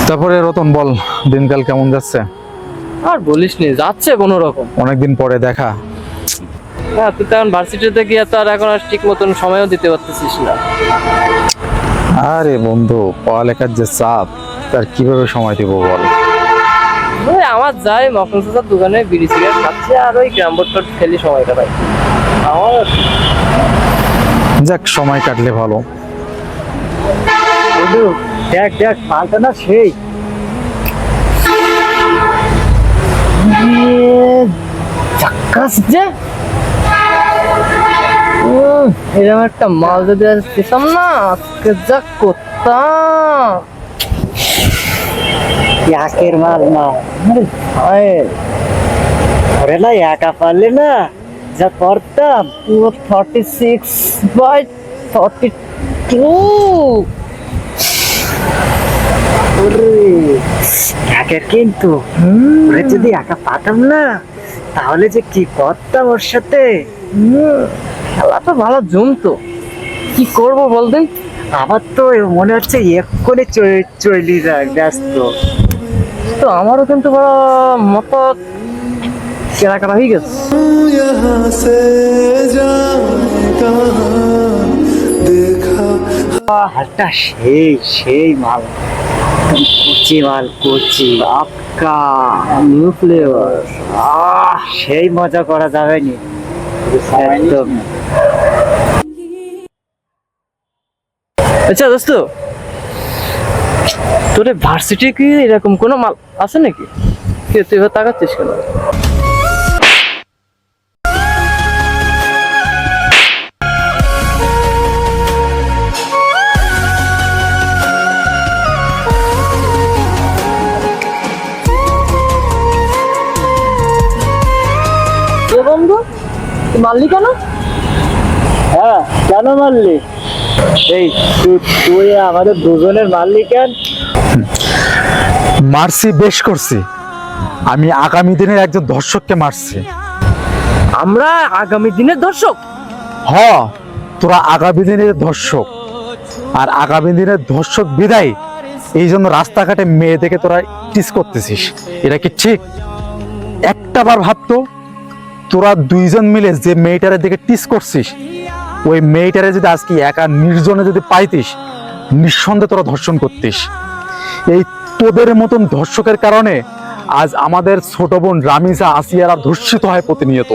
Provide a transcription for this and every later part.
তারপরে রতন বল, দিনকাল কেমন যাচ্ছে? আর বলিস নি, যাচ্ছে কোনো রকম। অনেকদিন পরে দেখা। হ্যাঁ, তুই তখন ভার্সিটিতে গিয়ে তো আর এখন আর ঠিক মতন সময়ও দিতে পারতেছিস না। আরে বন্ধু, পড়ালেখার যে চাপ, তার কিভাবে সময় দিব বল। ওই আমার যাই মকন চাচার দোকানে বিড়ি সিগারেট খাচ্ছে আর ওই গ্রাম বোর্ড খেলি সময় কাটাই। আমার যাক, সময় কাটলে ভালো। বন্ধু দেখ দেখ মালটা না সেই চাক্কাস যে এরকম একটা মাল যদি দিতাম না, আজকে যা করতাম। একের মাল না, আরে ভাই ধরে না একা পারলে না যা করতাম। 46/42 একের কিন্তু ওরে যদি একা পাতাম না তাহলে যে কি করতাম ওর সাথে। খেলা তো ভালো জমতো, কি করবো বলতেন। আমার তো মনে হচ্ছে এক্ষুনি চলি ব্যস্ত। তো আমারও কিন্তু বড় মতো কেনাকাটা হয়ে গেছে। यहाँ से जाने कहाँ देखा হালটা সেই সেই মাল, কুচি মাল, কুচি আপকা নিউ ফ্লেভার। সেই মজা করা যাবে নি একদম। আচ্ছা দোস্ত, তোর ভার্সিটি কি এরকম কোনো মাল আছে নাকি? কি তুই এবার তাকাচ্ছিস কেন? এ বন্ধু, তুই মারলি কেন? হ্যাঁ কেন মারলি? এই তুই আমাদের দুজনের মারলি কেন? মারছি, বেশ করছি। আমি আগামী দিনের একজন দর্শককে মারছি। আমরা আগামী দিনের দর্শক? হ, তোরা আগামী দিনের দর্শক, আর আগামী দিনের দর্শক বিদায় এই জন্য রাস্তাঘাটে মেয়ে দেখে তোরা টিস করতেছিস। এটা কি ঠিক? একটা বার ভাবতো, তোরা দুইজন মিলে যে মেয়েটারের দিকে টিস করছিস, ওই মেয়েটারে যদি আজকে একা নির্জনে যদি পাইতিস, নিঃসন্দেহে তোরা ধর্ষণ করতিস। এই তোদের মতন ধর্ষকের কারণে আজ আমাদের ছোট বোন রামিজা, আসিয়ারা ধর্ষিত হয় প্রতিনিয়ত।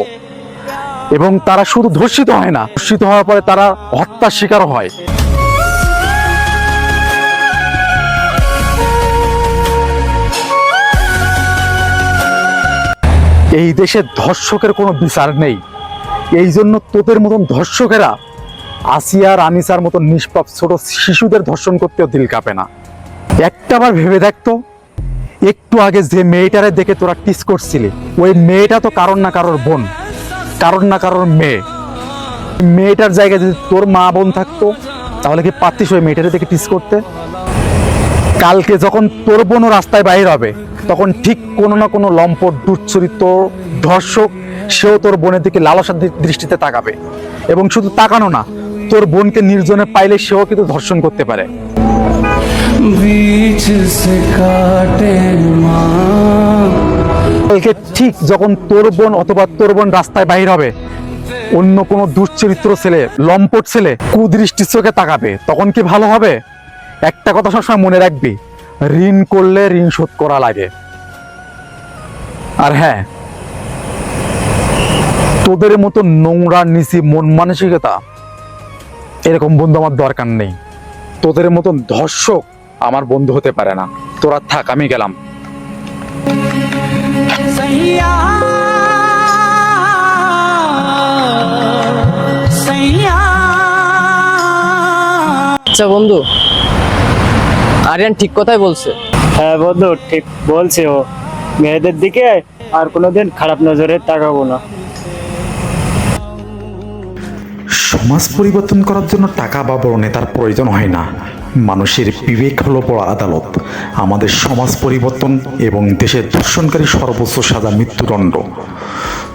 এবং তারা শুধু ধর্ষিত হয় না, ধর্ষিত হওয়ার পরে তারা হত্যার শিকার হয়। এই দেশে ধর্ষকের কোনো বিচার নেই। এই জন্য তোদের মতন ধর্ষকেরা আসিয়া রামিসার মতন নিষ্পাপ ছোট শিশুদের ধর্ষণ করতেও দিল কাঁপে না। একটাবার ভেবে দেখতো, একটু আগে যে মেয়েটারে দেখে তোরা টিস করছিলি, ওই মেয়েটা তো কারোর না কারোর বোন, কারোর না কারোর মেয়ে। মেয়েটার জায়গায় যদি তোর মা বোন থাকতো, তাহলে কি পারতিস ওই মেয়েটারে দেখে টিস করতে? কালকে যখন তোর বোনও রাস্তায় বাইর হবে, তখন ঠিক কোনো না কোনো লম্পট দুশ্চরিত্র ধর্ষক সেও তোর বোনের দিকে লালসার দৃষ্টিতে তাকাবে। এবং শুধু তাকানো না, তোর বোনকে নির্জনে পাইলে সেও কিন্তু ধর্ষণ করতে পারে। बीच से काटे माँ কালকে ঠিক যখন তোর বোন অথবা তোর বোন রাস্তায় বাইর হবে, অন্য কোনো দুশ্চরিত্র ছেলে, লম্পট ছেলে কুদৃষ্টির চোখে তাকাবে, তখন কি ভালো হবে? একটা কথা সবসময় মনে রাখবি, ঋণ করলে ঋণ শোধ করা লাগে। আর হ্যাঁ, তোদের মতো নোংরা নিচি মন মানসিকতা এরকম বন্ধু আমার দরকার নেই। তোদের মতন ধর্ষক আমার বন্ধু হতে পারে না। তোরা থাক, আমি গেলাম। আচ্ছা বন্ধু, আরিয়ান ঠিক কথাই বলছে। হ্যাঁ বন্ধু ঠিক বলছে ও, মেয়েদের দিকে আর কোনোদিন খারাপ নজরে তাকাবো না। সমাজ পরিবর্তন করার জন্য টাকা বা বড় নেতার প্রয়োজন হয় না। মানুষের বিবেক হলো বড় আদালত। আমাদের সমাজ পরিবর্তন এবং দেশের ধর্ষণকারী সর্বোচ্চ সাজা মৃত্যুদণ্ড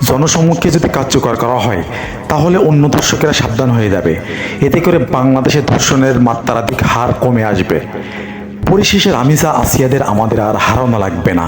জনসম্মুখে যদি কার্যকর করা হয়, তাহলে অন্য ধর্ষকেরা সাবধান হয়ে যাবে। এতে করে বাংলাদেশে ধর্ষণের মাত্রাধিক হার কমে আসবে। পরিশেষে রামিসা আসিয়াদের আমাদের আর হারানো লাগবে না।